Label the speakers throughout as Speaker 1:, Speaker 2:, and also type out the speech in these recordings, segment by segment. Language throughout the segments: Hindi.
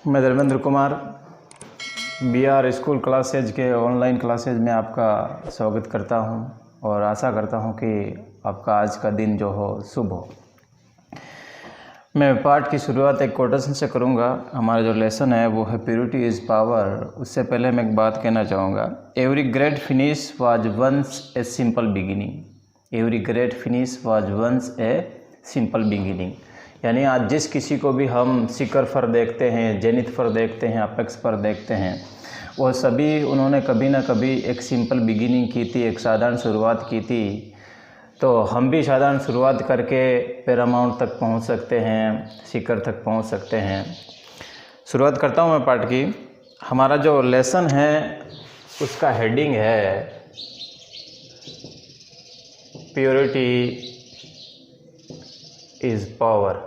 Speaker 1: मैं Dharmendra Kumar BR school classes के ऑनलाइन क्लासेज में आपका स्वागत करता हूं और आशा करता हूं कि आपका आज का दिन जो हो शुभ हो। मैं पाठ की शुरुआत एक कोटेशन से करूंगा। हमारा जो लेसन है वो है प्योरिटी इज़ पावर। उससे पहले मैं एक बात कहना चाहूँगा, every great finish was once a simple beginning. Every great finish was once a simple beginning, यानी आज जिस किसी को भी हम शिखर पर देखते हैं, जेनिथ पर देखते हैं, अपेक्स पर देखते हैं, वो सभी उन्होंने कभी ना कभी एक सिंपल बिगिनिंग की थी, एक साधारण शुरुआत की थी। तो हम भी साधारण शुरुआत करके पैरामाउंट तक पहुंच सकते हैं, शिखर तक पहुंच सकते हैं। शुरुआत करता हूं मैं पाठ की। हमारा जो लेसन है उसका हेडिंग है purity is power.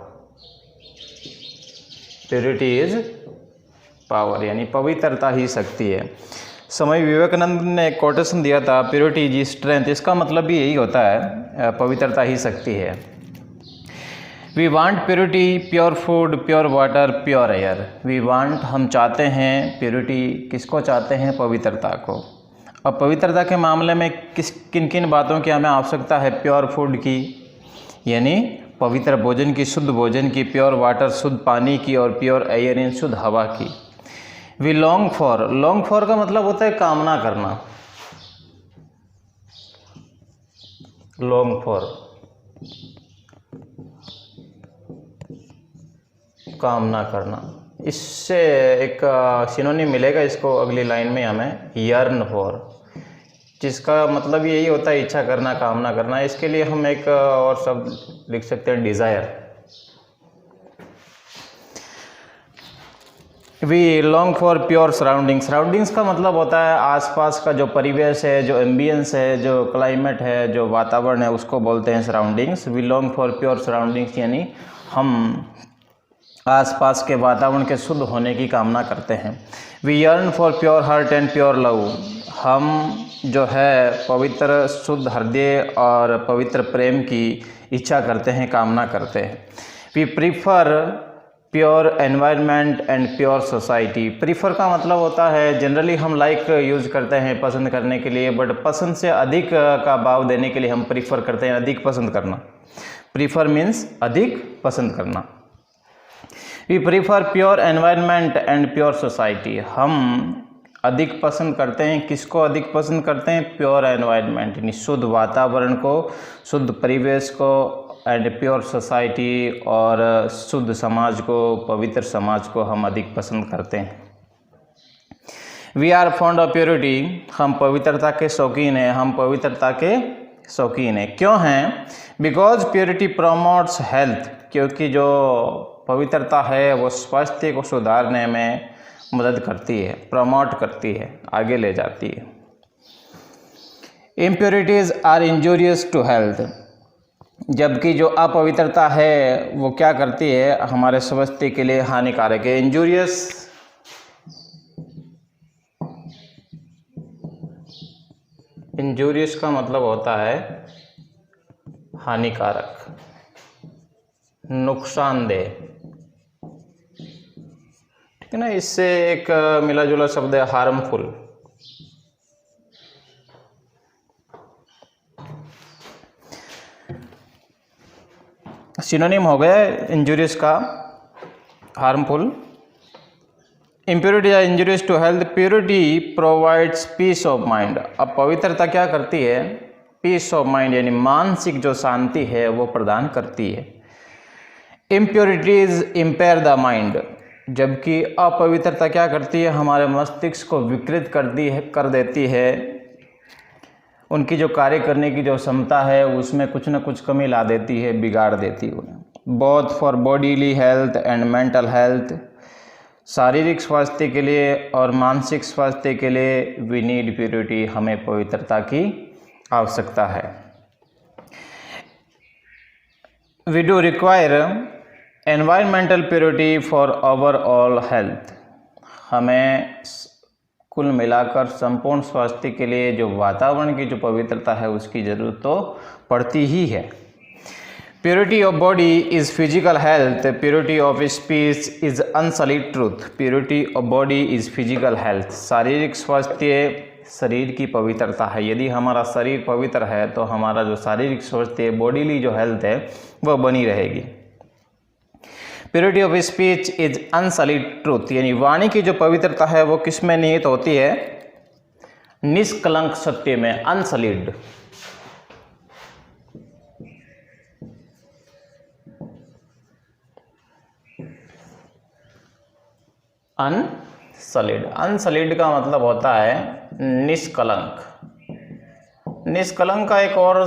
Speaker 1: Purity is power यानी पवित्रता ही शक्ति है। स्वामी विवेकानंद ने एक कोटेशन दिया था, प्योरिटी इज स्ट्रेंथ। इसका मतलब भी यही होता है, पवित्रता ही शक्ति है। We want purity, pure food, pure water, pure air. We want, हम चाहते हैं प्योरिटी। किसको चाहते हैं? पवित्रता को। अब पवित्रता के मामले में किन किन बातों की हमें आवश्यकता है? प्योर फूड की, यानी पवित्र भोजन की, शुद्ध भोजन की, प्योर वाटर, शुद्ध पानी की, और प्योर एयर इन, शुद्ध हवा की। We long for, long for का मतलब होता है कामना करना। लॉन्ग फॉर, कामना करना। इससे एक सिनोनिम मिलेगा इसको अगली लाइन में हमें, यर्न फॉर, जिसका मतलब यही होता है इच्छा करना, कामना करना। इसके लिए हम एक और शब्द लिख सकते हैं, desire. We long for pure surroundings. Surroundings का मतलब होता है आसपास का जो परिवेश है, जो एम्बियंस है, जो क्लाइमेट है, जो वातावरण है, उसको बोलते हैं surroundings. We long for pure surroundings यानी हम आसपास के वातावरण के शुद्ध होने की कामना करते हैं। We yearn for pure heart and pure love. हम जो है पवित्र शुद्ध हृदय और पवित्र प्रेम की इच्छा करते हैं, कामना करते हैं। We prefer pure environment and pure society. Prefer का मतलब होता है जनरली हम लाइक यूज़ करते हैं पसंद करने के लिए, बट पसंद से अधिक का भाव देने के लिए हम प्रीफर करते हैं, अधिक पसंद करना। प्रीफर मीन्स अधिक पसंद करना। We prefer pure environment and pure society. हम अधिक पसंद करते हैं, किसको अधिक पसंद करते हैं? प्योर एनवायरनमेंट यानी शुद्ध वातावरण को, शुद्ध परिवेश को, एंड प्योर सोसाइटी और शुद्ध समाज को, पवित्र समाज को हम अधिक पसंद करते हैं। We are fond of purity. हम पवित्रता के शौकीन हैं, हम पवित्रता के शौकीन हैं। क्यों हैं? Because purity promotes health. क्योंकि जो पवित्रता है वो स्वास्थ्य को सुधारने में मदद करती है, प्रमोट करती है, आगे ले जाती है। Impurities are injurious to health. जबकि जो अपवित्रता है वो क्या करती है? हमारे स्वास्थ्य के लिए हानिकारक है। इंजूरियस, इंजूरियस का मतलब होता है हानिकारक, नुकसानदेह, ठीक है ना। इससे एक मिला जुला शब्द है हार्मफुल। सिनोनिम हो गया इंजूरियस का harmful. Impurity are injurious to health. Purity provides peace of mind. अब पवित्रता क्या करती है? पीस ऑफ माइंड यानी मानसिक जो शांति है वो प्रदान करती है। Impurities impair the mind. जबकि अपवित्रता क्या करती है? हमारे मस्तिष्क को विकृत कर देती है। उनकी जो कार्य करने की जो क्षमता है उसमें कुछ न कुछ कमी ला देती है, बिगाड़ देती है। Both for bodily health and mental health. शारीरिक स्वास्थ्य के लिए और मानसिक स्वास्थ्य के लिए वी नीड प्योरिटी। हमें पवित्रता की आवश्यकता है। We do require environmental purity for overall health. हमें कुल मिलाकर संपूर्ण स्वास्थ्य के लिए जो वातावरण की जो पवित्रता है उसकी ज़रूरत तो पड़ती ही है। Purity of body is physical health, purity of speech is unsullied truth. Purity of body is physical health, शारीरिक स्वास्थ्य शरीर की पवित्रता है। यदि हमारा शरीर पवित्र है तो हमारा जो शारीरिक स्वास्थ्य, बॉडीली जो हेल्थ है वह बनी रहेगी। Purity of speech is unsullied truth, यानी वाणी की जो पवित्रता है वो किस में निहित होती है? निष्कलंक सत्य में, अनसलिड। अनसलिड, अनसलिड का मतलब होता है निष्कलंक। निष्कलंक का एक और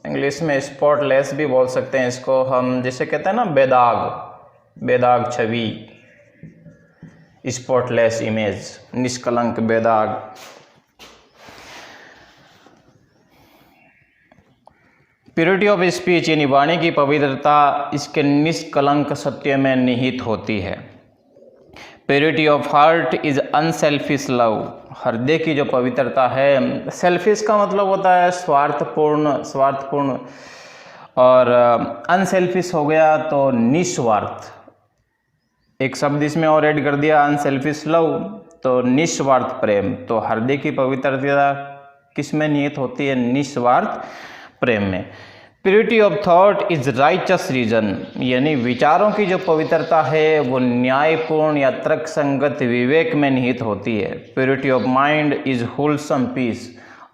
Speaker 1: इंग्लिश में स्पॉटलेस भी बोल सकते हैं इसको हम, जिसे कहते हैं ना बेदाग, बेदाग छवि, स्पॉटलेस इमेज, निष्कलंक, बेदाग। प्योरिटी ऑफ स्पीच यानी वाणी की पवित्रता इसके निष्कलंक सत्य में निहित होती है। Purity of heart is unselfish love, हृदय की जो पवित्रता है, सेल्फिश का मतलब होता है स्वार्थपूर्ण, और अनसेल्फिश हो गया तो निस्वार्थ। एक शब्द इसमें और ऐड कर दिया, अनसेल्फिश लव, तो निस्वार्थ प्रेम। तो हृदय की पवित्रता किस में निहित होती है? निस्वार्थ प्रेम में। Purity of thought is righteous reason, यानी विचारों की जो पवित्रता है वो न्यायपूर्ण या तर्कसंगत विवेक में निहित होती है। Purity of mind is wholesome peace,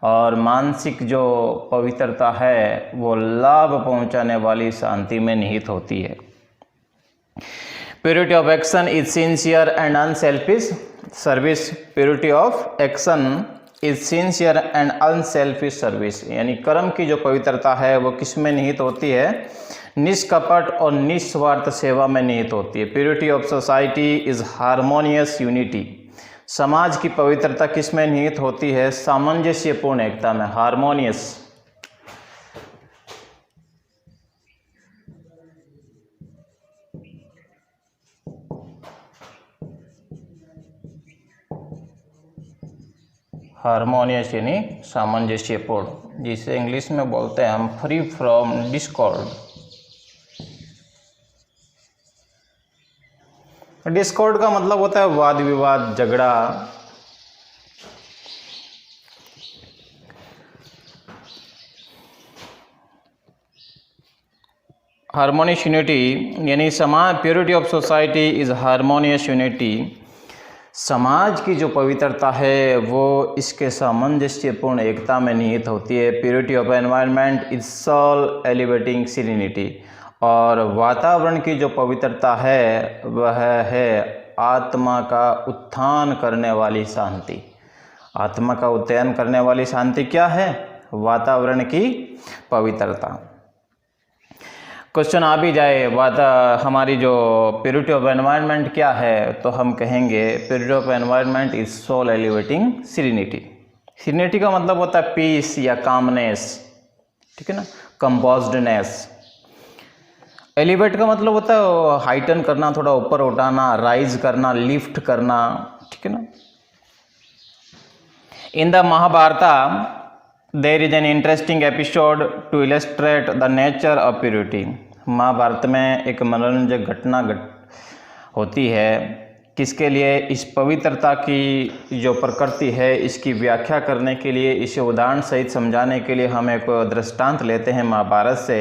Speaker 1: और मानसिक जो पवित्रता है वो लाभ पहुंचाने वाली शांति में निहित होती है। Purity of action is sincere and unselfish service, purity of action is sincere and unselfish service, यानी कर्म की जो पवित्रता है वो किस में निहित होती है? निष्कपट और निस्वार्थ सेवा में निहित होती है। Purity of society is harmonious unity, समाज की पवित्रता किस में निहित होती है? सामंजस्यपूर्ण एकता में, हार्मोनियस। हार्मोनियस यानी सामंजस्यपूर्ण, जिसे इंग्लिश में बोलते हैं हम फ्री फ्रॉम डिस्कॉर्ड। डिस्कॉर्ड का मतलब होता है वाद विवाद, झगड़ा। हार्मोनियस यूनिटी यानी समाज, purity of society is harmonious unity, समाज की जो पवित्रता है वो इसके सामंजस्यपूर्ण एकता में निहित होती है। Purity of environment is soul elevating serenity, और वातावरण की जो पवित्रता है वह है आत्मा का उत्थान करने वाली शांति। आत्मा का उत्थान करने वाली शांति क्या है? वातावरण की पवित्रता। क्वेश्चन आ भी जाए हमारी जो प्योरिटी ऑफ एनवायरनमेंट क्या है, तो हम कहेंगे purity of environment is soul elevating serenity. Serenity का मतलब होता है पीस या कामनेस, ठीक है ना, कंपोज्डनेस। एलिवेट का मतलब होता है हाइटन करना, थोड़ा ऊपर उठाना, राइज करना, लिफ्ट करना, ठीक है ना। In the Mahabharata there is an interesting episode to illustrate the nature of purity. Mahabharat में एक मनोरंजक घटना होती है, किसके लिए? इस पवित्रता की जो प्रकृति है इसकी व्याख्या करने के लिए, इसे उदाहरण सहित समझाने के लिए हम एक दृष्टांत लेते हैं महाभारत से।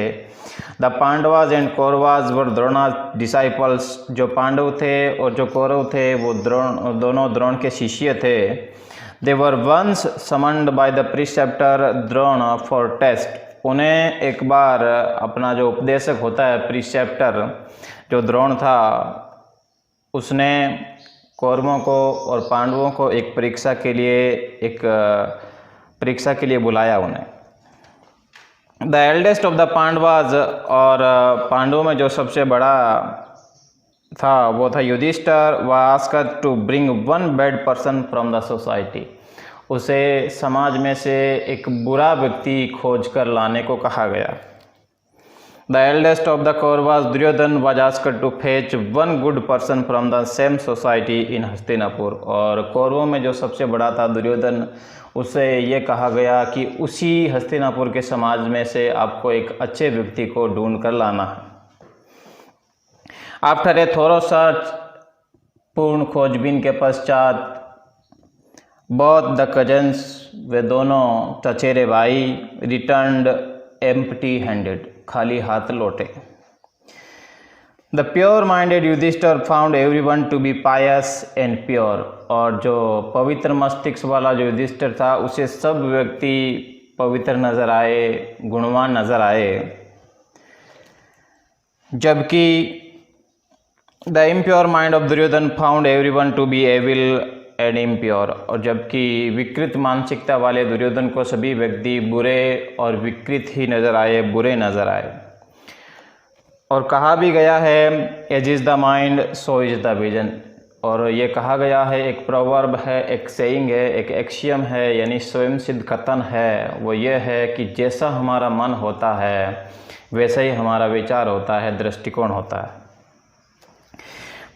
Speaker 1: The Pandavas and Kauravas were Drona's disciples, जो पांडव थे और जो कौरव थे वो दोनों द्रोण के शिष्य थे। They were once summoned by the preceptor Drona for test, उन्हें एक बार अपना जो उपदेशक होता है प्रीसेप्टर जो द्रोण था, उसने कौरवों को और पांडवों को एक परीक्षा के लिए बुलाया उन्हें। The eldest of the Pandavas, और पांडवों में जो सबसे बड़ा था वो था Yudhishthir, was asked to bring one bad person from the society, उसे समाज में से एक बुरा व्यक्ति खोज कर लाने को कहा गया। The eldest of the Kauravas Duryodhan was asked to fetch one good person from the same society in Hastinapur, और कौरवों में जो सबसे बड़ा था दुर्योधन, उससे ये कहा गया कि उसी हस्तिनापुर के समाज में से आपको एक अच्छे व्यक्ति को ढूंढ कर लाना है। आफ्टर ए थोरो सर्च, पूर्ण खोजबीन के पश्चात, बोथ द कजन्स, वे दोनों चचेरे भाई, रिटर्न्ड एम्प्टी हैंडेड, खाली हाथ लौटे। The pure minded Yudhishthir found everyone to be pious and pure, और जो पवित्र मस्तिष्क वाला जो युधिष्ठिर था उसे सब व्यक्ति पवित्र नजर आए, गुणवान नजर आए। जबकि the impure mind of Duryodhan found everyone to be evil and impure, और जबकि विकृत मानसिकता वाले दुर्योधन को सभी व्यक्ति बुरे और विकृत ही नजर आए, बुरे नजर आए। और कहा भी गया है as is the mind so is the vision, और ये कहा गया है, एक प्रोवर्ब है, एक सेइंग है, एक एक्सियम है, यानी स्वयं सिद्ध कथन है। वो ये है कि जैसा हमारा मन होता है वैसा ही हमारा विचार होता है, दृष्टिकोण होता है।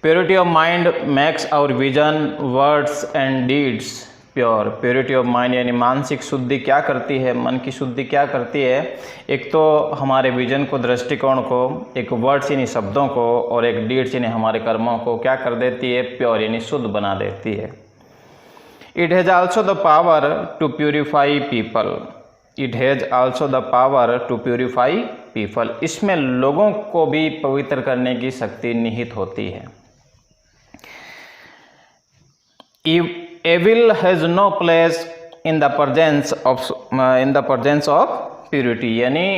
Speaker 1: Purity of mind makes our vision, words and deeds pure. Purity of mind यानी मानसिक शुद्धि क्या करती है, मन की शुद्धि क्या करती है? एक तो हमारे विजन को, दृष्टिकोण को, एक वर्ड्स यानी शब्दों को, और एक डीड्स यानी हमारे कर्मों को क्या कर देती है? प्योर यानी शुद्ध बना देती है। It has also the power to purify people. It has also the power to purify people. इसमें लोगों को भी पवित्र करने की शक्ति निहित होती है। Evil has no place in the presence of purity, यानी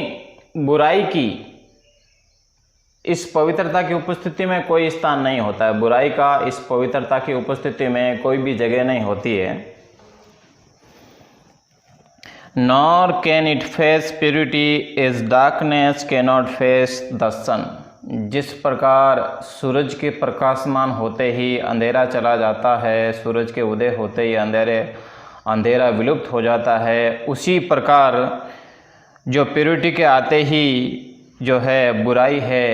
Speaker 1: बुराई की इस पवित्रता की उपस्थिति में कोई स्थान नहीं होता है। बुराई का इस पवित्रता की उपस्थिति में कोई भी जगह नहीं होती है। Nor can it face purity as darkness cannot face the sun। जिस प्रकार सूरज के प्रकाशमान होते ही अंधेरा चला जाता है, सूरज के उदय होते ही अंधेरा विलुप्त हो जाता है, उसी प्रकार जो प्योरिटी के आते ही जो है बुराई है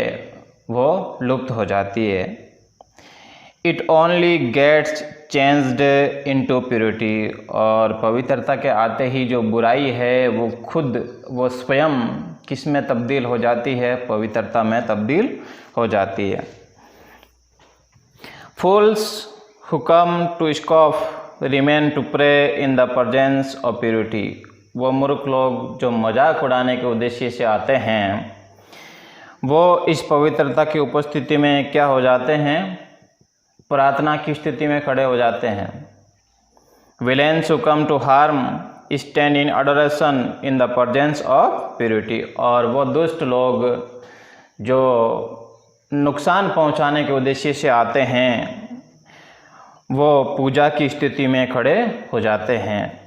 Speaker 1: वो लुप्त हो जाती है। It only gets changed into purity, और पवित्रता के आते ही जो बुराई है वो खुद, वो स्वयं किस में तब्दील हो जाती है? पवित्रता में तब्दील हो जाती है। Fools who come to scoff remain to pray in the presence of purity. वो मूर्ख लोग जो मजाक उड़ाने के उद्देश्य से आते हैं वो इस पवित्रता की उपस्थिति में क्या हो जाते हैं? प्रार्थना की स्थिति में खड़े हो जाते हैं। Villains who come to harm stand in adoration in the presence of purity, और वो दुष्ट लोग जो नुकसान पहुंचाने के उद्देश्य से आते हैं वो पूजा की स्थिति में खड़े हो जाते हैं।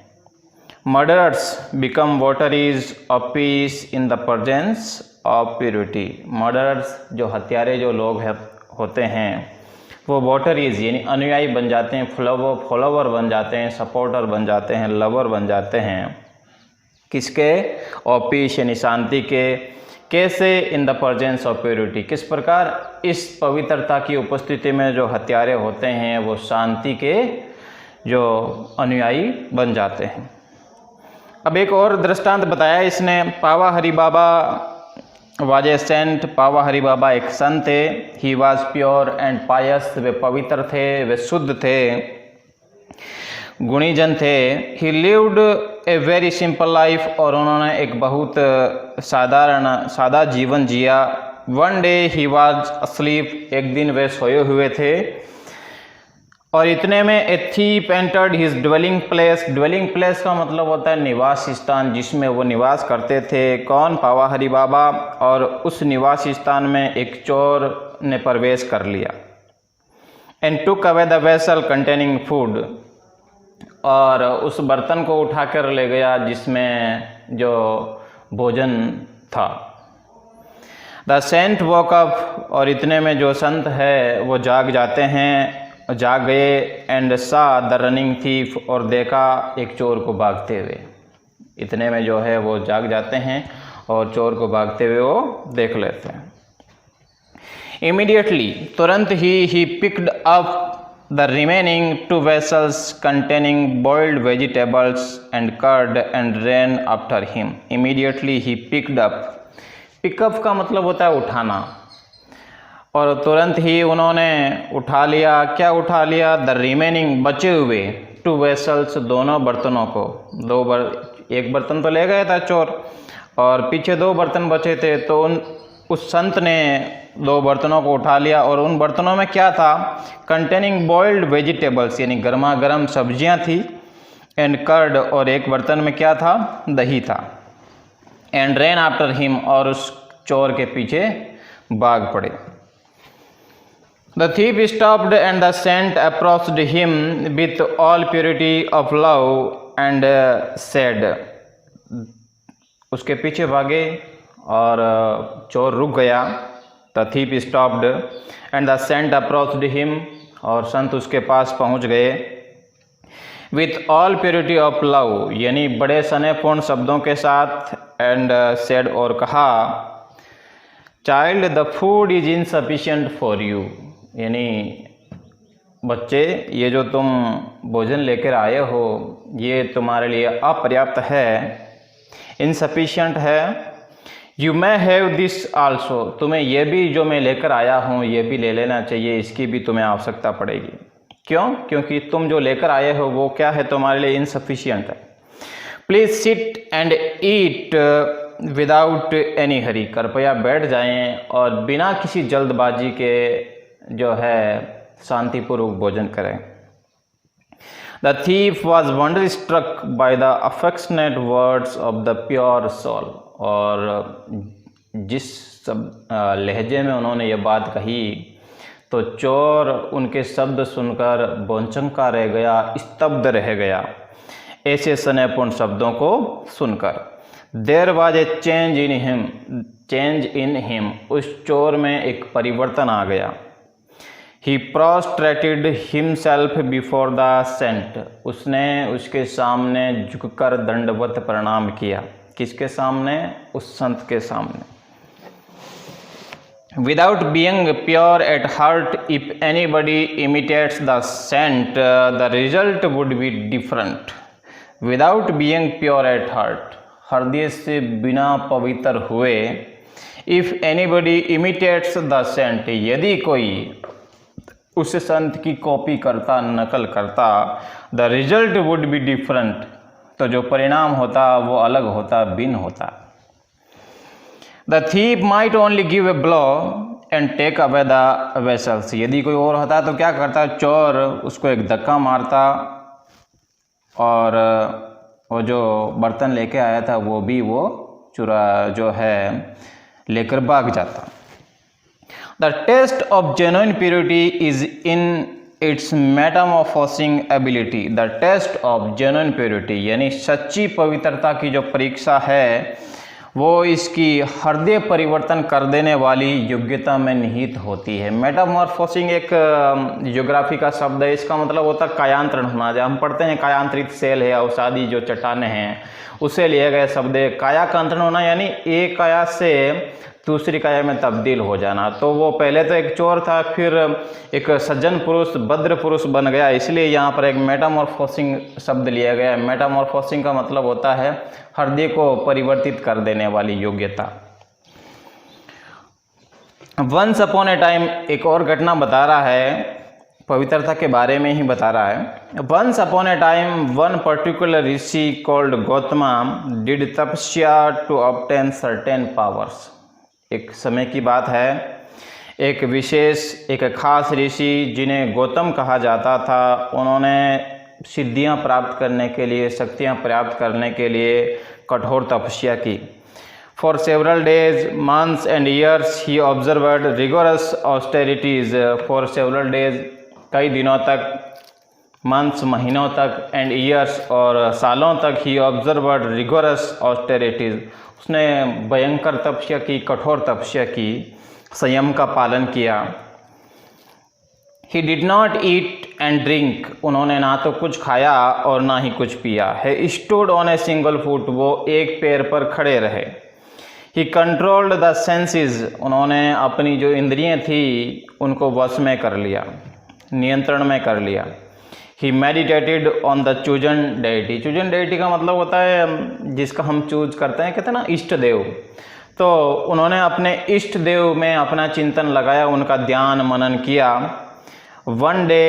Speaker 1: Murderers become votaries of peace in the presence of purity. Murderers जो हत्यारे जो लोग होते हैं वो वोटरीज यानी अनुयायी बन जाते हैं, फॉलोवर बन जाते हैं, सपोर्टर बन जाते हैं, लवर बन जाते हैं। किसके? ऑफ पीस यानी शांति के। कैसे? इन द प्रेजेंस ऑफ प्योरिटी। किस प्रकार? इस पवित्रता की उपस्थिति में जो हत्यारे होते हैं वो शांति के जो अनुयायी बन जाते हैं। अब एक और दृष्टांत बताया इसने। Pava Hari Baba was a saint. Pava Hari Baba एक संत थे। He was pure and pious. वे पवित्र थे, वे शुद्ध थे, गुणीजन थे। He lived a very simple life, और उन्होंने एक बहुत सादा जीवन जिया। One day he was asleep. एक दिन वे सोए हुए थे, और इतने में a thief entered his dwelling place. Dwelling place का मतलब होता है निवास स्थान, जिसमें वो निवास करते थे। कौन? पावा हरि बाबा। और उस निवास स्थान में एक चोर ने प्रवेश कर लिया। And took away the vessel containing food, और उस बर्तन को उठाकर ले गया जिसमें जो भोजन था। द सेंट वॉक अप, और इतने में जो संत है वो जाग जाते हैं, जाग गए। एंड सा द रनिंग थीफ, और देखा एक चोर को भागते हुए। इतने में जो है वो जाग जाते हैं और चोर को भागते हुए वो देख लेते हैं। इमीडिएटली, तुरंत he picked up The remaining 2 vessels containing boiled vegetables and curd and ran after him. Immediately he picked up. Pick up का मतलब होता है उठाना, और तुरंत ही उन्होंने उठा लिया। क्या उठा लिया? द रिमेनिंग बचे हुए 2 vessels दोनों बर्तनों को। एक बर्तन तो ले गया था चोर, और पीछे 2 बर्तन बचे थे, तो उस संत ने 2 बर्तनों को उठा लिया। और उन बर्तनों में क्या था? कंटेनिंग बॉइल्ड वेजिटेबल्स, यानी गर्मा गर्म सब्जियां थी, एंड कर्ड, और एक बर्तन में क्या था? दही था। एंड रेन आफ्टर हिम, और उस चोर के पीछे भाग पड़े। The thief stopped and the saint approached him with all purity of love and said. उसके पीछे भागे और चोर रुक गया। The thief stopped and the saint approached him, और संत उसके पास पहुंच गए। With all purity of love, यानी बड़े स्नेहपूर्ण शब्दों के साथ। एंड सेड, और कहा, child the food is insufficient for you, यानी बच्चे, ये जो तुम भोजन लेकर आए हो ये तुम्हारे लिए अपर्याप्त है, इनसफिशिएंट है। You may have this also, तुम्हें ये भी जो मैं लेकर आया हूँ ये भी ले लेना चाहिए, इसकी भी तुम्हें आवश्यकता पड़ेगी। क्यों? क्योंकि तुम जो लेकर आए हो वो क्या है? तुम्हारे लिए इनसफिशिएंट है। Please sit and eat without any hurry, कृपया बैठ जाएं और बिना किसी जल्दबाजी के जो है शांतिपूर्वक भोजन करें। The thief was wonderstruck by the affectionate words of the pure soul, और जिस लहजे में उन्होंने ये बात कही तो चोर उनके शब्द सुनकर भौंचक्का रह गया, स्तब्ध रह गया, ऐसे स्नेहपूर्ण शब्दों को सुनकर। There was a change in him, उस चोर में एक परिवर्तन आ गया। He prostrated himself before the saint, उसने उसके सामने झुककर दंडवत प्रणाम किया। किसके सामने? उस संत के सामने। Without being pure at heart, if anybody imitates the saint, the result would be different. Without being pure at heart, हृदय से बिना पवित्र हुए, if anybody imitates the saint, यदि कोई उस संत की कॉपी करता, नकल करता, the result would be different, तो जो परिणाम होता वो अलग होता, भिन्न होता। The thief might only give a blow and take away the vessels, यदि कोई और होता तो क्या करता? चोर उसको एक धक्का मारता और वो जो बर्तन लेके आया था वो भी वो चुरा जो है लेकर भाग जाता। The test of genuine purity is in its metamorphosing ability. The test of genuine purity, यानी सच्ची पवित्रता की जो परीक्षा है वो इसकी हृदय परिवर्तन कर देने वाली योग्यता में निहित होती है। मेटामॉर्फोसिंग एक ज्योग्राफी का शब्द है, इसका मतलब होता है कायांतरण होना। जब हम पढ़ते हैं कायांतरित सेल है, अवसादी जो चट्टानें हैं, उससे लिए गए शब्द है। काया का अंतरण होना यानी एक काया से दूसरी काया में तब्दील हो जाना। तो वो पहले तो एक चोर था, फिर एक सज्जन पुरुष, भद्र पुरुष बन गया, इसलिए यहाँ पर एक मेटामॉर्फोसिंग शब्द लिया गया है। मेटामॉर्फोसिंग का मतलब होता है हृदय को परिवर्तित कर देने वाली योग्यता। वंस अपॉन ए टाइम, एक और घटना बता रहा है, पवित्रता के बारे में ही बता रहा है। Once upon a time one particular rishi called Gautama did tapasya to obtain certain powers. एक समय की बात है, एक विशेष, एक खास ऋषि जिन्हें गौतम कहा जाता था, उन्होंने सिद्धियां प्राप्त करने के लिए, शक्तियां प्राप्त करने के लिए कठोर तपस्या की। For several days, months and years he observed rigorous austerities. For several days, कई दिनों तक, मंथ्स महीनों तक, एंड ईयर्स और सालों तक, ही ऑब्जर्व्ड रिगोरस ऑस्टेरिटीज, उसने भयंकर तपस्या की, कठोर तपस्या की, संयम का पालन किया। ही did not eat and drink, उन्होंने ना तो कुछ खाया और ना ही कुछ पिया। He stood on a single foot, वो एक पैर पर खड़े रहे। ही कंट्रोल्ड द सेंसेस, उन्होंने अपनी जो इंद्रियां थी उनको वश में कर लिया। नियंत्रण में कर लिया। He meditated on the chosen deity. Chosen deity का मतलब होता है जिसका हम चूज करते हैं, कहते हैं ना इष्ट देव। तो उन्होंने अपने इष्ट देव में अपना चिंतन लगाया, उनका ध्यान मनन किया। One day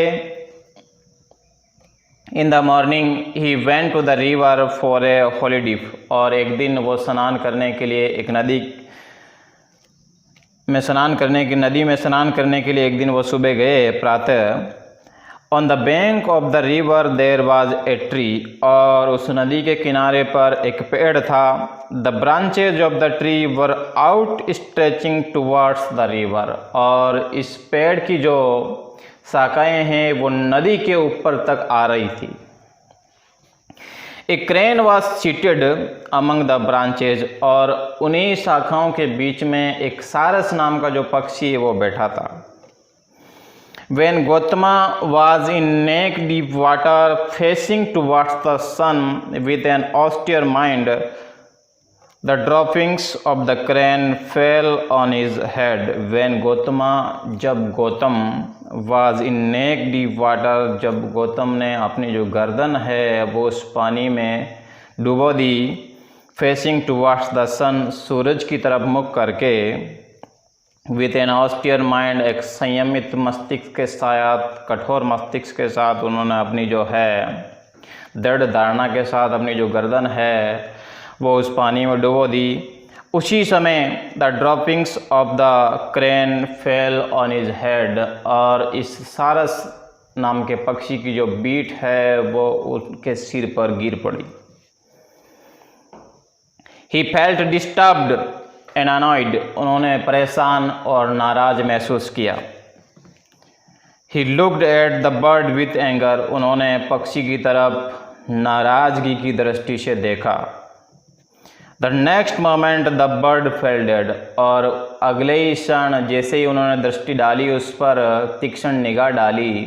Speaker 1: in the morning he went to the river for a holiday. और एक दिन वो स्नान करने के लिए एक नदी में स्नान करने के लिए एक दिन वो सुबह गए प्रातः। On the bank of the river there was a tree. और उस नदी के किनारे पर एक पेड़ था। The branches of the tree were out stretching towards the river. और इस पेड़ की जो शाखाएं हैं वो नदी के ऊपर तक आ रही थी। A crane was seated among the branches. और उन्हीं शाखाओं के बीच में एक सारस नाम का जो पक्षी है वो बैठा था। When Gautama was in neck deep water, facing towards the sun with an austere mind, the droppings of the crane fell on his head. When Gautama, जब Gautam was in neck deep water, जब गौतम ने अपनी जो गर्दन है वो उस पानी में डुबो दी। facing towards the sun, सूरज की तरफ मुख करके। विथ एन ऑस्टियर माइंड, एक संयमित मस्तिष्क के साथ, कठोर मस्तिष्क के साथ उन्होंने अपनी जो है दृढ़ धारणा के साथ अपनी जो गर्दन है वो उस पानी में डुबो दी। उसी समय the droppings of the crane fell on his head. और इस सारस नाम के पक्षी की जो बीट है वो उनके सिर पर गिर पड़ी। He felt disturbed and annoyed. उन्होंने परेशान और नाराज महसूस किया। He looked at the bird with anger. उन्होंने पक्षी की तरफ नाराजगी की दृष्टि से देखा। The next moment the bird fail dead. और अगले ही क्षण जैसे ही उन्होंने दृष्टि डाली, उस पर तीक्ष्ण निगाह डाली,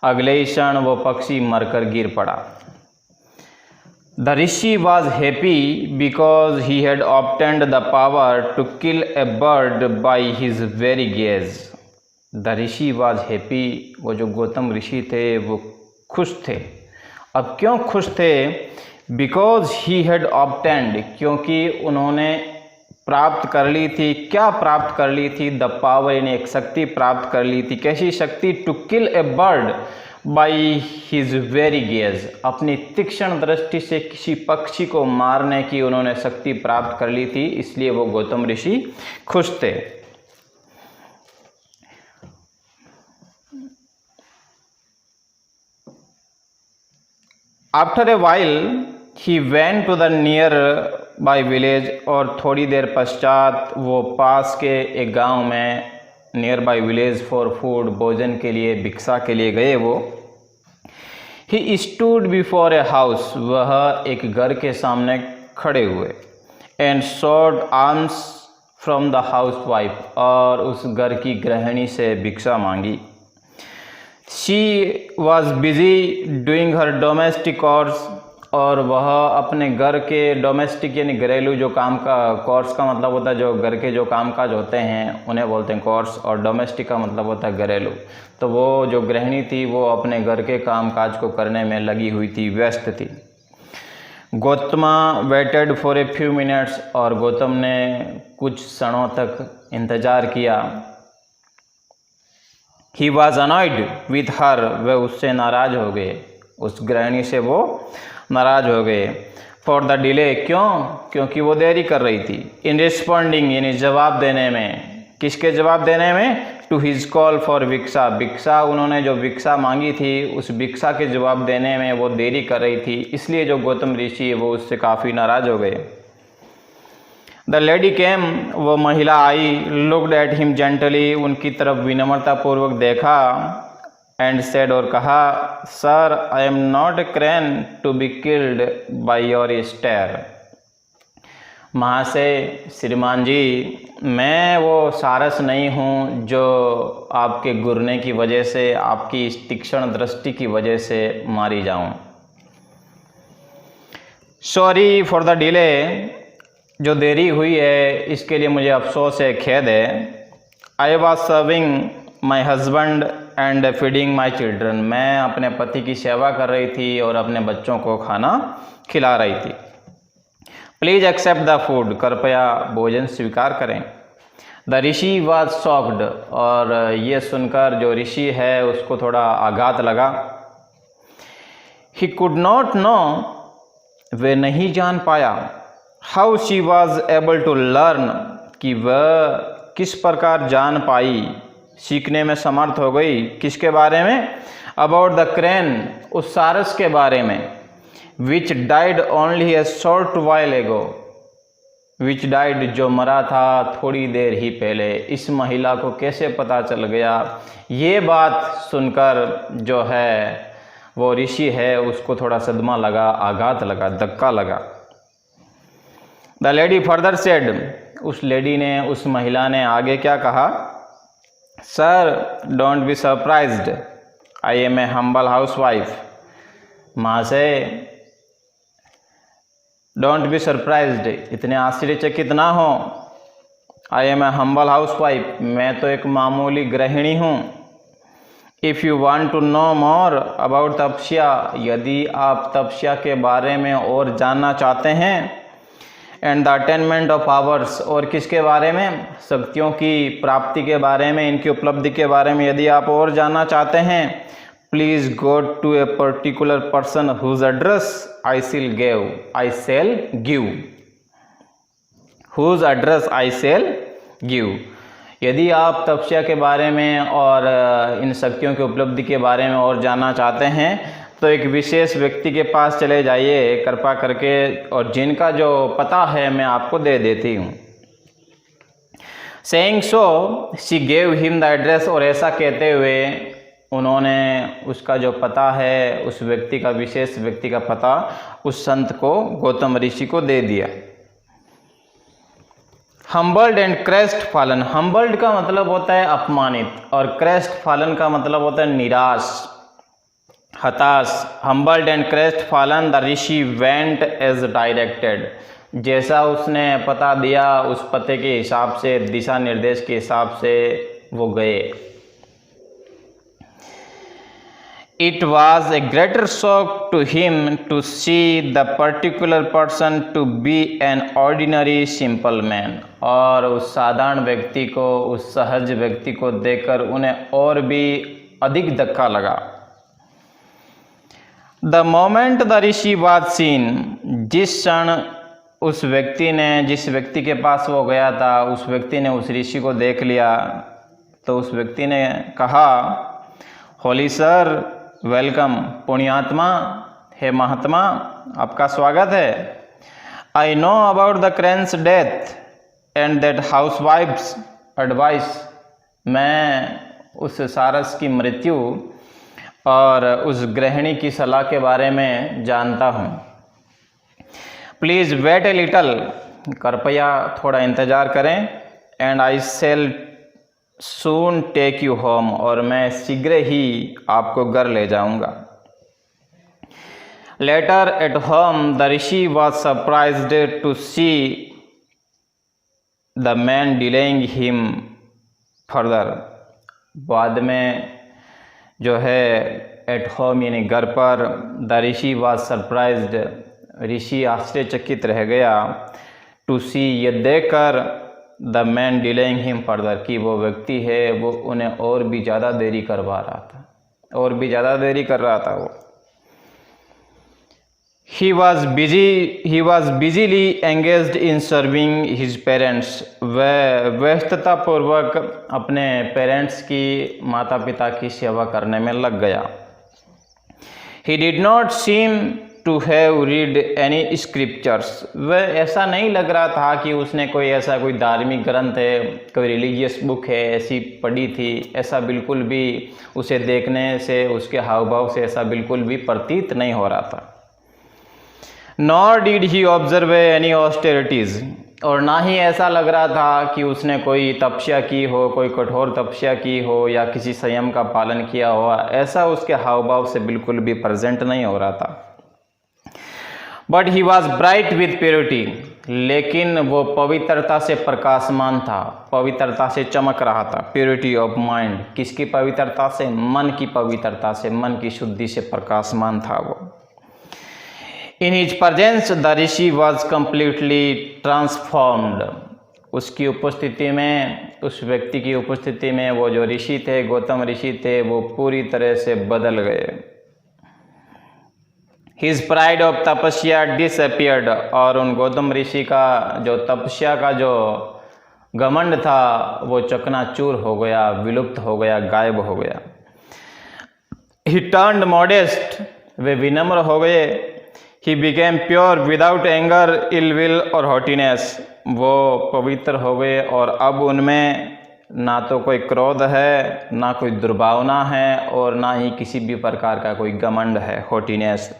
Speaker 1: अगले ही क्षण वो पक्षी मरकर गिर पड़ा। The rishi was happy because he had obtained the power to kill a bird by his very gaze. The rishi was happy. वो जो गौतम ऋषि थे वो खुश थे। अब क्यों खुश थे? Because he had obtained, क्योंकि उन्होंने प्राप्त कर ली थी। क्या प्राप्त कर ली थी? द पावर, यानी एक शक्ति प्राप्त कर ली थी। कैसी शक्ति? To kill a bird by his very gaze. अपनी तीक्ष्ण दृष्टि से किसी पक्षी को मारने की उन्होंने शक्ति प्राप्त कर ली थी, इसलिए वो गौतम ऋषि खुश थे। After a while he went to the nearby village. और थोड़ी देर पश्चात वो पास के एक गांव में nearby village for food, भोजन के लिए, भिक्षा के लिए गए वो। He stood before a house. वह एक घर के सामने खड़े हुए। And sought alms from the housewife. और उस घर की गृहिणी से भिक्षा मांगी। She was busy doing her domestic chores. और वह अपने घर के डोमेस्टिक यानी घरेलू जो काम का, कोर्स का मतलब होता है जो घर के जो कामकाज होते हैं उन्हें बोलते हैं कोर्स, और डोमेस्टिक का मतलब होता है घरेलू। तो वो जो गृहिणी थी वो अपने घर के कामकाज को करने में लगी हुई थी, व्यस्त थी। Gautama waited for a few minutes. और गौतम ने कुछ क्षणों तक इंतज़ार किया। He was annoyed with her. वे उससे नाराज हो गए, उस गृहिणी से वो नाराज हो गए। For the delay. क्यों? क्योंकि वो देरी कर रही थी। इन रिस्पॉन्डिंग, यानी जवाब देने में। किसके जवाब देने में? टू हिज कॉल फॉर भिक्षा। भिक्षा, उन्होंने जो भिक्षा मांगी थी उस भिक्षा के जवाब देने में वो देरी कर रही थी, इसलिए जो गौतम ऋषि है वो उससे काफ़ी नाराज हो गए। The lady came. वो महिला आई। Looked at him gently. उनकी तरफ विनम्रतापूर्वक देखा। एंड सेड, और कहा, sir I am not a crane to be killed by your stare. महाशय, श्रीमान जी, मैं वो सारस नहीं हूँ जो आपके गुरने की वजह से, आपकी इस तीक्ष्ण दृष्टि की वजह से मारी जाऊँ। Sorry for the delay. जो देरी हुई है इसके लिए मुझे अफसोस है, खेद है। I was serving my husband and feeding my children, मैं अपने पति की सेवा कर रही थी और अपने बच्चों को खाना खिला रही थी। प्लीज एक्सेप्ट द फूड, कृपया भोजन स्वीकार करें। द ऋषि वॉज शॉक्ड, और ये सुनकर जो ऋषि है उसको थोड़ा आघात लगा। ही कुड नॉट नो, वे नहीं जान पाया। How she was able to learn, कि वह किस प्रकार जान पाई, सीखने में समर्थ हो गई। किसके बारे में? अबाउट द क्रेन, उस सारस के बारे में। Which died only a short while ago, which died, जो मरा था थोड़ी देर ही पहले। इस महिला को कैसे पता चल गया? ये बात सुनकर जो है वो ऋषि है उसको थोड़ा सदमा लगा, आघात लगा, धक्का लगा। द लेडी फर्दर सेड, उस लेडी ने, उस महिला ने आगे क्या कहा? Sir don't be surprised, I am a humble housewife. महाशय डोंट बी सरप्राइज्ड, इतने आश्चर्यचकित ना हो। I am a humble housewife, मैं तो एक मामूली गृहिणी हूँ। If you want to know more about tapasya, यदि आप तपस्या के बारे में और जानना चाहते हैं, and the attainment of powers, और किसके बारे में? शक्तियों की प्राप्ति के बारे में, इनकी उपलब्धि के बारे में यदि आप और जानना चाहते हैं, please go to a particular person whose address I shall give, whose address I shall give. यदि आप तपस्या के बारे में और इन शक्तियों की उपलब्धि के बारे में और जानना चाहते हैं तो एक विशेष व्यक्ति के पास चले जाइए कृपा करके, और जिनका जो पता है मैं आपको दे देती हूँ। Saying so she gave him the address, और ऐसा कहते हुए उन्होंने उसका जो पता है, उस व्यक्ति का, विशेष व्यक्ति का पता उस संत को, गौतम ऋषि को दे दिया। Humbled and crest fallen, humbled का मतलब होता है अपमानित, और क्रेस्ट फॉलन का मतलब होता है निराश, हताश। Humbled and crestfallen the rishi went as directed, जैसा उसने पता दिया उस पते के हिसाब से, दिशा निर्देश के हिसाब से वो गए। It was a greater shock to him to see the particular person to be an ordinary simple man, और उस साधारण व्यक्ति को, उस सहज व्यक्ति को देखकर उन्हें और भी अधिक धक्का लगा। The moment the Rishi was seen, जिस क्षण उस व्यक्ति ने, जिस व्यक्ति के पास वो गया था, उस व्यक्ति ने उस ऋषि को देख लिया तो उस व्यक्ति ने कहा, होली सर वेलकम, पुण्यात्मा हे महात्मा आपका स्वागत है। I know about the crane's death and that housewife's advice, मैं उस सारस की मृत्यु और उस गृहिणी की सलाह के बारे में जानता हूँ। प्लीज़ वेट ए लिटल, कृपया थोड़ा इंतज़ार करें। And I shall soon take you home, और मैं शीघ्र ही आपको घर ले जाऊंगा। Later at home the rishi was surprised to see the man delaying him further, बाद में जो है एट होम यानी घर पर, द ऋषि वॉज सरप्राइज्ड, ऋषि आश्चर्यचकित रह गया, टू सी, ये देखकर, the man delaying him further, कि वो व्यक्ति है वो उन्हें और भी ज़्यादा देरी करवा रहा था, और भी ज़्यादा देरी कर रहा था वो। He was busily engaged in serving his parents, वह व्यस्ततापूर्वक अपने पेरेंट्स की, माता पिता की सेवा करने में लग गया। He did not seem to have read any scriptures, वह ऐसा नहीं लग रहा था कि उसने कोई ऐसा कोई धार्मिक ग्रंथ है, कोई रिलीजियस बुक है ऐसी पढ़ी थी, ऐसा बिल्कुल भी उसे देखने से, उसके हाव भाव से ऐसा बिल्कुल भी प्रतीत नहीं हो रहा था। Nor did he observe any austerities, और ना ही ऐसा लग रहा था कि उसने कोई तपस्या की हो, कोई कठोर तपस्या की हो या किसी संयम का पालन किया हो, ऐसा उसके हाव भाव से बिल्कुल भी प्रेजेंट नहीं हो रहा था। But he was bright with purity, लेकिन वो पवित्रता से प्रकाशमान था, पवित्रता से चमक रहा था। प्योरिटी ऑफ माइंड, किसकी पवित्रता से? मन की पवित्रता से, मन की शुद्धि से प्रकाशमान था वो। In his presence the rishi was completely transformed, उसकी उपस्थिति में, उस व्यक्ति की उपस्थिति में वो जो ऋषि थे, गौतम ऋषि थे, वो पूरी तरह से बदल गए। His pride of तपस्या disappeared, और उन गौतम ऋषि का जो तपस्या का जो घमंड था वो चकनाचूर हो गया, विलुप्त हो गया, गायब हो गया। He turned modest, वे विनम्र हो गए। He became pure without anger, ill will और haughtiness, वो पवित्र हो गए और अब उनमें ना तो कोई क्रोध है, ना कोई दुर्भावना है और ना ही किसी भी प्रकार का कोई घमंड है, haughtiness।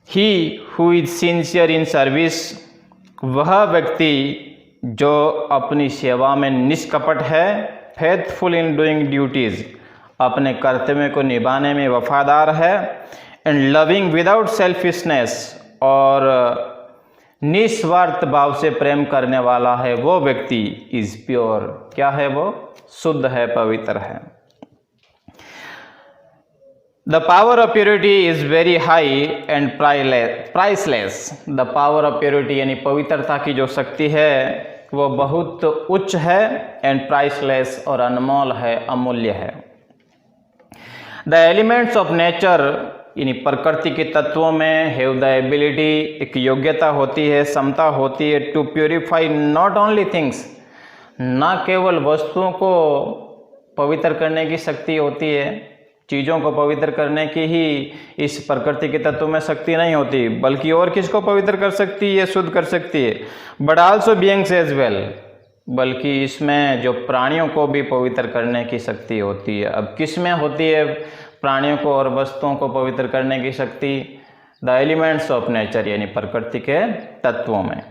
Speaker 1: He who is sincere in service, वह व्यक्ति जो अपनी सेवा में निष्कपट है, faithful in doing duties, अपने कर्तव्य को निभाने में वफादार है, and loving without selfishness, और निस्वार्थ भाव से प्रेम करने वाला है, वो व्यक्ति is pure, क्या है वो? शुद्ध है, पवित्र है। The power of purity is very high and priceless. The power of purity यानी पवित्रता की जो शक्ति है वो बहुत उच्च है, and priceless और अनमोल है, अमूल्य है। The elements of nature यानी प्रकृति के तत्वों में have the ability, एक योग्यता होती है, क्षमता होती है, to purify not only things, ना केवल वस्तुओं को पवित्र करने की शक्ति होती है, चीज़ों को पवित्र करने की ही इस प्रकृति के तत्व में शक्ति नहीं होती, बल्कि और किसको पवित्र कर सकती है, शुद्ध कर सकती है। But also beings as well, बल्कि इसमें जो प्राणियों को भी पवित्र करने की शक्ति होती है। अब किस में होती है प्राणियों को और वस्तुओं को पवित्र करने की शक्ति? द एलिमेंट्स ऑफ नेचर यानी प्रकृति के तत्वों में।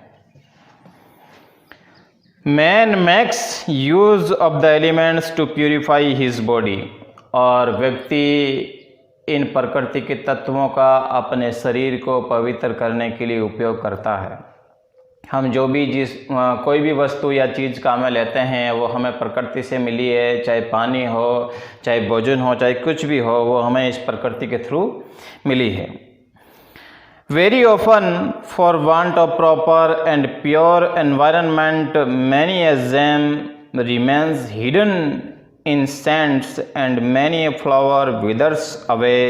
Speaker 1: Man makes use of the elements to purify his body, और व्यक्ति इन प्रकृति के तत्वों का अपने शरीर को पवित्र करने के लिए उपयोग करता है। हम जो भी कोई भी वस्तु या चीज़ काम में लेते हैं वो हमें प्रकृति से मिली है, चाहे पानी हो, चाहे भोजन हो, चाहे कुछ भी हो, वो हमें इस प्रकृति के थ्रू मिली है। Very often for want of proper and pure environment many a gem remains hidden in sands and many a flower withers away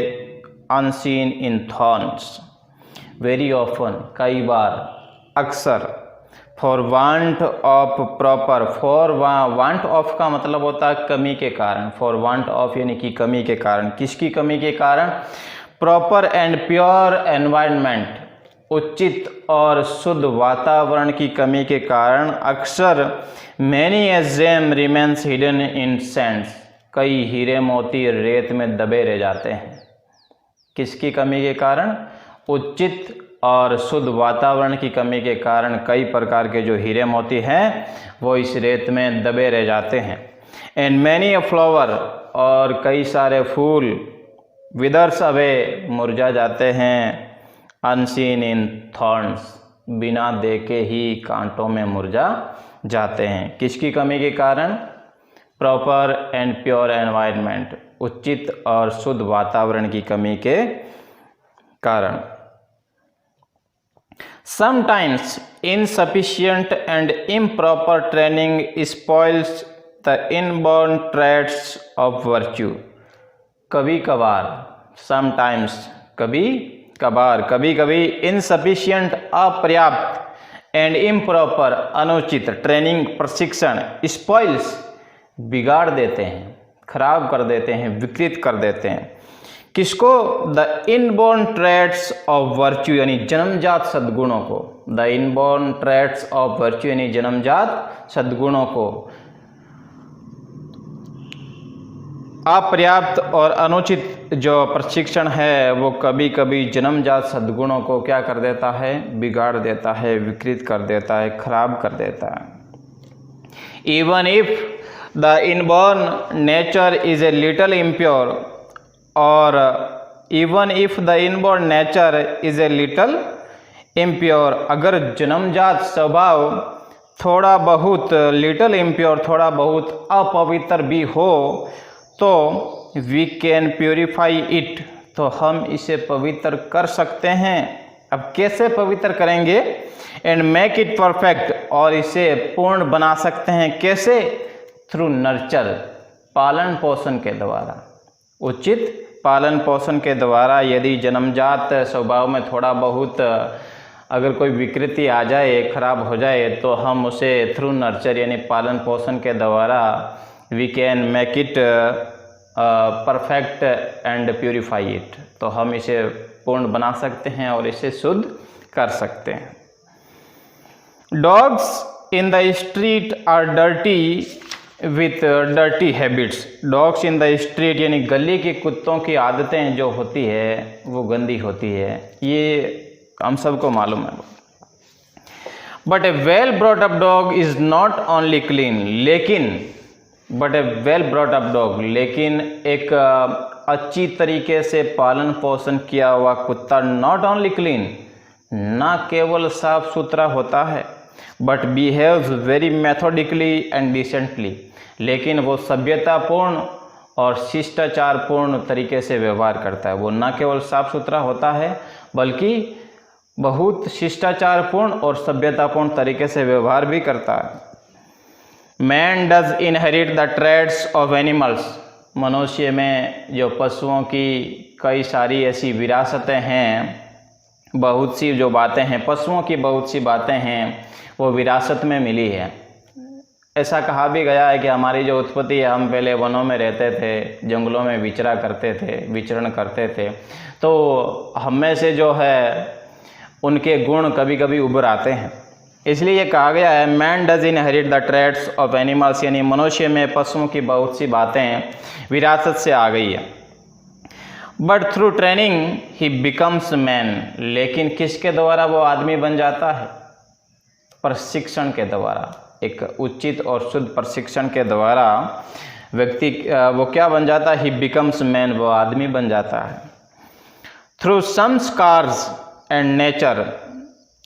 Speaker 1: unseen in thorns. Very often, कई बार, अक्सर, for want of proper, for want of का मतलब होता है कमी के कारण, for want of यानी कि कमी के कारण। किसकी कमी के कारण? proper and pure environment, उचित और शुद्ध वातावरण की कमी के कारण अक्सर many a gem remains hidden in sands, कई हीरे मोती रेत में दबे रह जाते हैं। किसकी कमी के कारण? उचित और शुद्ध वातावरण की कमी के कारण कई प्रकार के जो हीरे मोती हैं वो इस रेत में दबे रह जाते हैं। and many a flower, और कई सारे फूल withers away, मुरझा जाते हैं, unseen in thorns, बिना देखे ही कांटों में मुरझा जाते हैं। किसकी कमी के कारण? प्रॉपर एंड प्योर एनवायरनमेंट, उचित और शुद्ध वातावरण की कमी के कारण। Sometimes insufficient and improper training spoils the inborn traits of virtue. कभी कभार, समटाइम्स कभी कभार, कभी कभी, इनसफिशिएंट अपर्याप्त, एंड इम्प्रॉपर अनुचित, ट्रेनिंग प्रशिक्षण, स्पॉइल्स बिगाड़ देते हैं, खराब कर देते हैं, विकृत कर देते हैं। किसको? The inborn traits of virtue यानी जन्मजात सद्गुणों को। The inborn traits of virtue यानी जन्मजात सद्गुणों को। अपर्याप्त और अनुचित जो प्रशिक्षण है वो कभी कभी जन्मजात सद्गुणों को क्या कर देता है? बिगाड़ देता है, विकृत कर देता है, खराब कर देता है। Even if the inborn nature is a little impure, और even if the inborn nature is a little impure, अगर जन्मजात स्वभाव थोड़ा बहुत लिटिल इम्प्योर, थोड़ा बहुत अपवित्र भी हो तो वी कैन प्योरीफाई इट, तो हम इसे पवित्र कर सकते हैं। अब कैसे पवित्र करेंगे? एंड मेक इट परफेक्ट, और इसे पूर्ण बना सकते हैं। कैसे? थ्रू नर्चर, पालन पोषण के द्वारा, उचित पालन पोषण के द्वारा। यदि जन्मजात स्वभाव में थोड़ा बहुत अगर कोई विकृति आ जाए, खराब हो जाए, तो हम उसे थ्रू नर्चर यानी पालन पोषण के द्वारा we can make it perfect and purify it, तो हम इसे पूर्ण बना सकते हैं और इसे शुद्ध कर सकते हैं। Dogs in the street are dirty with dirty habits, dogs in the street यानी गली के कुत्तों की आदतें जो होती है वो गंदी होती है, ये हम सबको मालूम है। But a well brought up dog is not only clean, लेकिन but a well brought up dog, लेकिन एक अच्छी तरीके से पालन पोषण किया हुआ कुत्ता नॉट ओनली क्लीन, ना केवल साफ सुथरा होता है, but behaves very methodically and decently, लेकिन वो सभ्यतापूर्ण और शिष्टाचारपूर्ण तरीके से व्यवहार करता है। वो न केवल साफ सुथरा होता है बल्कि बहुत शिष्टाचारपूर्ण और सभ्यतापूर्ण तरीके से व्यवहार भी करता है। Man does inherit the traits of animals, मनुष्य में जो पशुओं की कई सारी ऐसी विरासतें हैं, बहुत सी जो बातें हैं, पशुओं की बहुत सी बातें हैं वो विरासत में मिली है। ऐसा कहा भी गया है कि हमारी जो उत्पत्ति है, हम पहले वनों में रहते थे, जंगलों में विचरण करते थे, तो हम में से जो है उनके गुण कभी कभी उभर आते हैं। इसलिए ये कहा गया है man does inherit the traits of animals, यानी मनुष्य में पशुओं की बहुत सी बातें विरासत से आ गई है। But through training he becomes man, लेकिन किसके द्वारा वो आदमी बन जाता है? प्रशिक्षण के द्वारा, एक उचित और शुद्ध प्रशिक्षण के द्वारा व्यक्ति वो क्या बन जाता है? ही बिकम्स मैन, वो आदमी बन जाता है। थ्रू संस्कार्स एंड नेचर,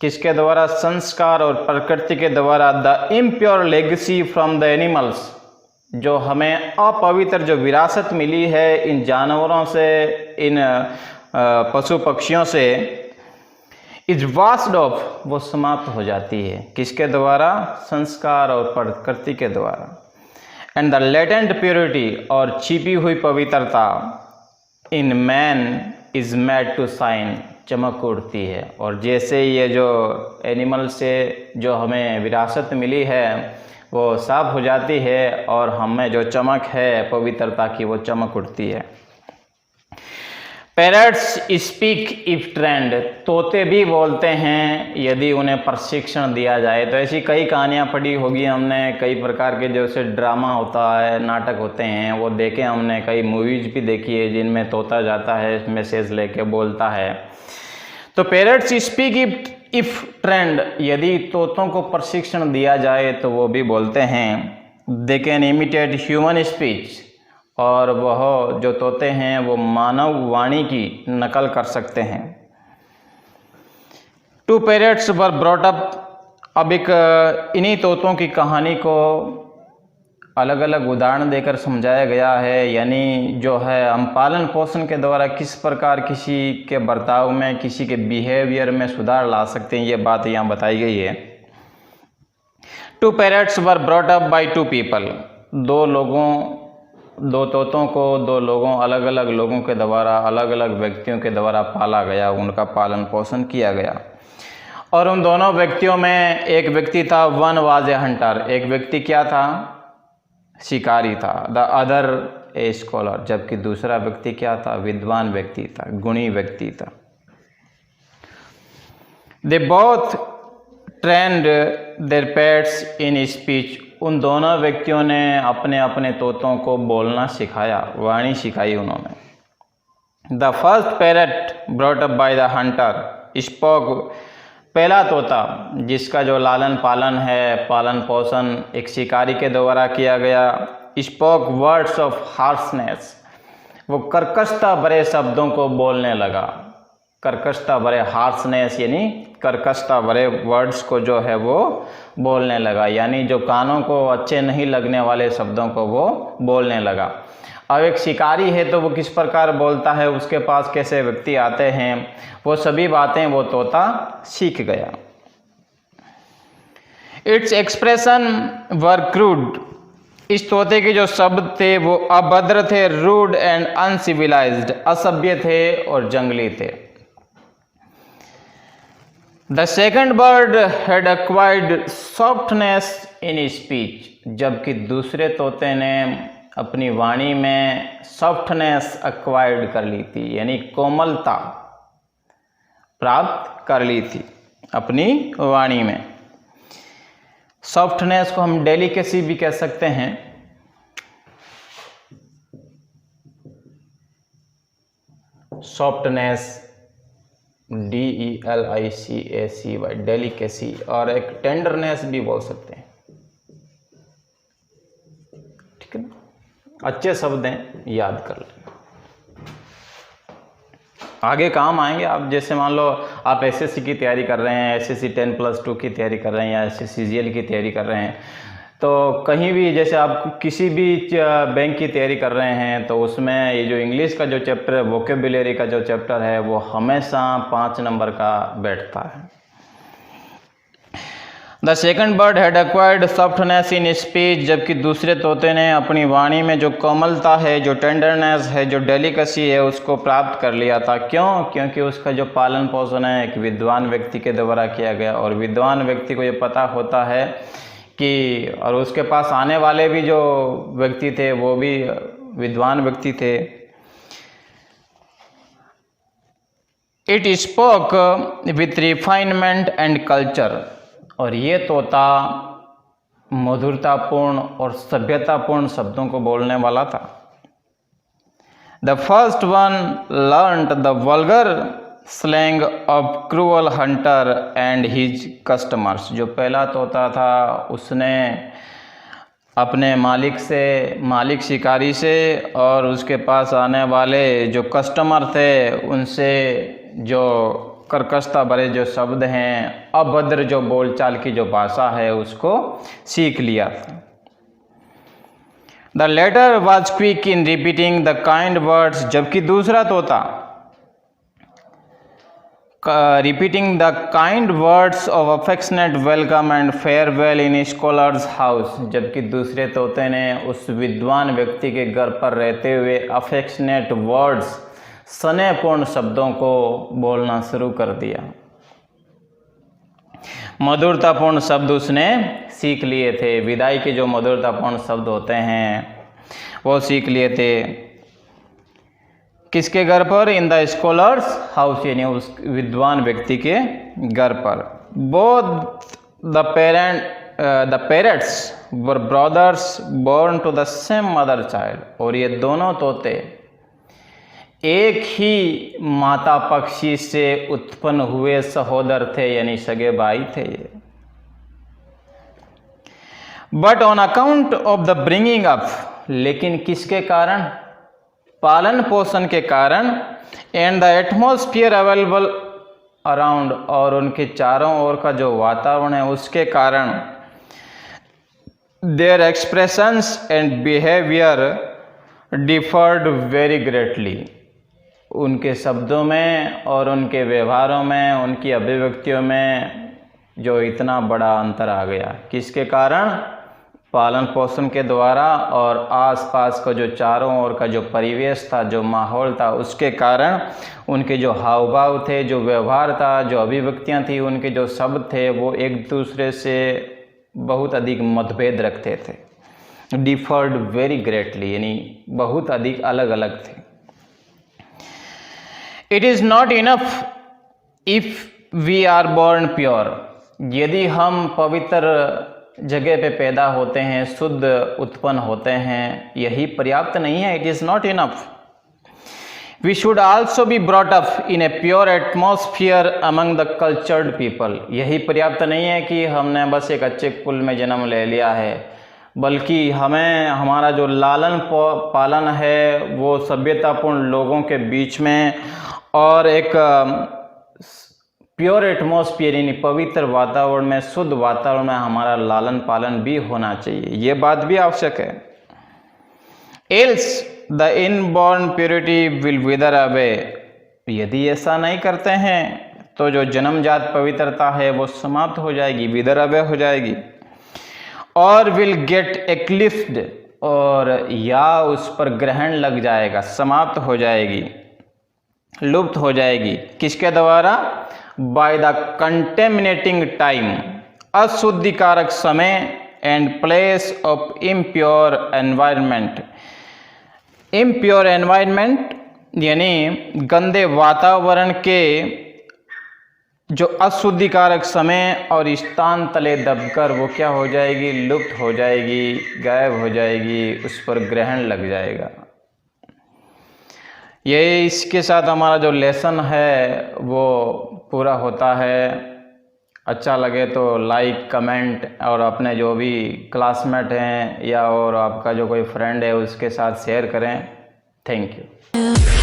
Speaker 1: किसके द्वारा? संस्कार और प्रकृति के द्वारा। The impure legacy from the animals, जो हमें अपवित्र जो विरासत मिली है इन जानवरों से, इन पशु पक्षियों से, इज वास्ड ऑफ, वो समाप्त हो जाती है। किसके द्वारा? संस्कार और प्रकृति के द्वारा। एंड द लेटेंट प्योरिटी, और छिपी हुई पवित्रता, in man is made to shine, चमक उठती है। और जैसे ये जो एनिमल से जो हमें विरासत मिली है वो साफ हो जाती है और हमें जो चमक है पवित्रता की वो चमक उठती है। पैरट्स स्पीक इफ ट्रेंड, तोते भी बोलते हैं यदि उन्हें प्रशिक्षण दिया जाए। तो ऐसी कई कहानियाँ पढ़ी होगी हमने, कई प्रकार के जैसे ड्रामा होता है, नाटक होते हैं, वो देखे हमने, कई मूवीज भी देखी है जिनमें तोता जाता है मैसेज लेके बोलता है। तो पैरट्स स्पीक इफ ट्रेंड, यदि तोतों को प्रशिक्षण दिया जाए तो वो भी बोलते हैं। They can imitate human speech, और वह जो तोते हैं वो मानव वाणी की नकल कर सकते हैं। Two parrots were brought up, अब एक इन्हीं तोतों की कहानी को अलग अलग उदाहरण देकर समझाया गया है, यानी जो है हम पालन पोषण के द्वारा किस प्रकार किसी के बर्ताव में, किसी के बिहेवियर में सुधार ला सकते हैं, ये बात यहाँ बताई गई है। Two parrots were brought up by two people, दो तोतों को दो लोगों, अलग अलग लोगों के द्वारा, अलग अलग व्यक्तियों के द्वारा पाला गया, उनका पालन पोषण किया गया। और उन दोनों व्यक्तियों में एक व्यक्ति था वन वाज ए हंटर, एक व्यक्ति क्या था? शिकारी था। द अदर ए स्कॉलर, जबकि दूसरा व्यक्ति क्या था? विद्वान व्यक्ति था, गुणी व्यक्ति था। They both trained their pets in speech, उन दोनों व्यक्तियों ने अपने अपने तोतों को बोलना सिखाया, वाणी सिखाई उन्होंने। The first parrot brought up by the Hunter spoke, पहला तोता जिसका जो लालन पालन है, पालन पोषण एक शिकारी के द्वारा किया गया, स्पोक वर्ड्स ऑफ हार्शनेस, वो कर्कशता भरे शब्दों को बोलने लगा। कर्कशता भरे, हार्शनेस यानी कर्कशता भरे वर्ड्स को जो है वो बोलने लगा, यानी जो कानों को अच्छे नहीं लगने वाले शब्दों को वो बोलने लगा। अब एक शिकारी है तो वो किस प्रकार बोलता है, उसके पास कैसे व्यक्ति आते हैं, वो सभी बातें वो तोता सीख गया। इट्स एक्सप्रेशन वर क्रूड, इस तोते के जो शब्द थे वो अभद्र थे, रूड एंड अनसिविलाइज्ड, असभ्य थे और जंगली थे। The second bird had acquired softness in speech, जबकि दूसरे तोते ने अपनी वाणी में सॉफ्टनेस एक्वायर्ड कर ली थी, यानी कोमलता प्राप्त कर ली थी अपनी वाणी में। सॉफ्टनेस को हम डेलिकेसी भी कह सकते हैं। सॉफ्टनेस DELICACY, डेलिकेसी, और एक टेंडरनेस भी बोल सकते हैं, ठीक है ना। अच्छे शब्द हैं, याद कर लें, आगे काम आएंगे। आप जैसे मान लो आप SSC की तैयारी कर रहे हैं, SSC 10+2 की तैयारी कर रहे हैं या SSCGL की तैयारी कर रहे हैं, तो कहीं भी जैसे आप किसी भी बैंक की तैयारी कर रहे हैं तो उसमें ये जो इंग्लिश का जो चैप्टर है, वोकेबुलरी का जो चैप्टर है, वो हमेशा 5 नंबर का बैठता है। The second bird had acquired softness in speech, जबकि दूसरे तोते ने अपनी वाणी में जो कोमलता है, जो टेंडरनेस है, जो डेलिकेसी है, उसको प्राप्त कर लिया था। क्यों? क्योंकि उसका जो पालन पोषण है एक विद्वान व्यक्ति के द्वारा किया गया, और विद्वान व्यक्ति को ये पता होता है कि, और उसके पास आने वाले भी जो व्यक्ति थे वो भी विद्वान व्यक्ति थे। It spoke with refinement and culture, और ये तोता मधुरतापूर्ण और सभ्यतापूर्ण शब्दों को बोलने वाला था। The first one learned the vulgar slang of cruel Hunter and his customers, जो पहला तोता था उसने अपने मालिक शिकारी से और उसके पास आने वाले जो कस्टमर थे उनसे जो कर्कशता भरे जो शब्द हैं, अभद्र जो बोलचाल की जो भाषा है, उसको सीख लिया था। The latter was quick in repeating the kind words, जबकि दूसरा तोता repeating the kind words of affectionate welcome and farewell in scholar's house, जबकि दूसरे तोते ने उस विद्वान व्यक्ति के घर पर रहते हुए अफेक्शनेट वर्ड्स, स्नेहपूर्ण शब्दों को बोलना शुरू कर दिया। मधुरतापूर्ण शब्द उसने सीख लिए थे, विदाई के जो मधुरतापूर्ण शब्द होते हैं वो सीख लिए थे। किसके घर पर? इन द स्कॉलर्स हाउस, यानी उस विद्वान व्यक्ति के घर पर। Both the parents were brothers born to the same mother child, और ये दोनों तोते एक ही माता पक्षी से उत्पन्न हुए सहोदर थे, यानी सगे भाई थे ये। But on account of the bringing up, लेकिन किसके कारण? पालन पोषण के कारण, and the atmosphere available around, और उनके चारों ओर का जो वातावरण है उसके कारण, their expressions and behaviour differed very greatly, उनके शब्दों में और उनके व्यवहारों में, उनकी अभिव्यक्तियों में जो इतना बड़ा अंतर आ गया। किसके कारण? पालन पोषण के द्वारा, और आसपास का जो चारों ओर का जो परिवेश था, जो माहौल था, उसके कारण उनके जो हाव भाव थे, जो व्यवहार था, जो अभिव्यक्तियां थी, उनके जो शब्द थे वो एक दूसरे से बहुत अधिक मतभेद रखते थे। डिफर्ड वेरी ग्रेटली, यानी बहुत अधिक अलग अलग थे। It is not enough if we are born pure, यदि हम पवित्र जगह पे पैदा होते हैं, शुद्ध उत्पन्न होते हैं, यही पर्याप्त नहीं है। It is not enough. We should also be brought up in a pure atmosphere among the cultured people, यही पर्याप्त नहीं है कि हमने बस एक अच्छे कुल में जन्म ले लिया है बल्कि हमें हमारा जो लालन पालन है वो सभ्यतापूर्ण लोगों के बीच में और एक प्योर एटमॉस्फेयर यानी पवित्र वातावरण में, शुद्ध वातावरण में हमारा लालन पालन भी होना चाहिए, ये बात भी आवश्यक है। Else the inborn purity will विदर away, यदि ऐसा नहीं करते हैं तो जो जन्मजात पवित्रता है वो समाप्त हो जाएगी, विदर अवे हो जाएगी। और विल गेट एक्लिप्स्ड, और या उस पर ग्रहण लग जाएगा, समाप्त हो जाएगी, लुप्त हो जाएगी। किसके द्वारा? बाय द कंटेमिनेटिंग टाइम, अशुद्धिकारक समय, and place of impure environment. Impure environment यानी गंदे वातावरण के जो अशुद्धिकारक समय और स्थान तले दबकर वो क्या हो जाएगी? लुप्त हो जाएगी, गायब हो जाएगी, उस पर ग्रहण लग जाएगा। ये इसके साथ हमारा जो लेसन है वो पूरा होता है। अच्छा लगे तो लाइक, कमेंट और अपने जो भी क्लासमेट हैं या और आपका जो कोई फ्रेंड है उसके साथ शेयर करें। Thank you.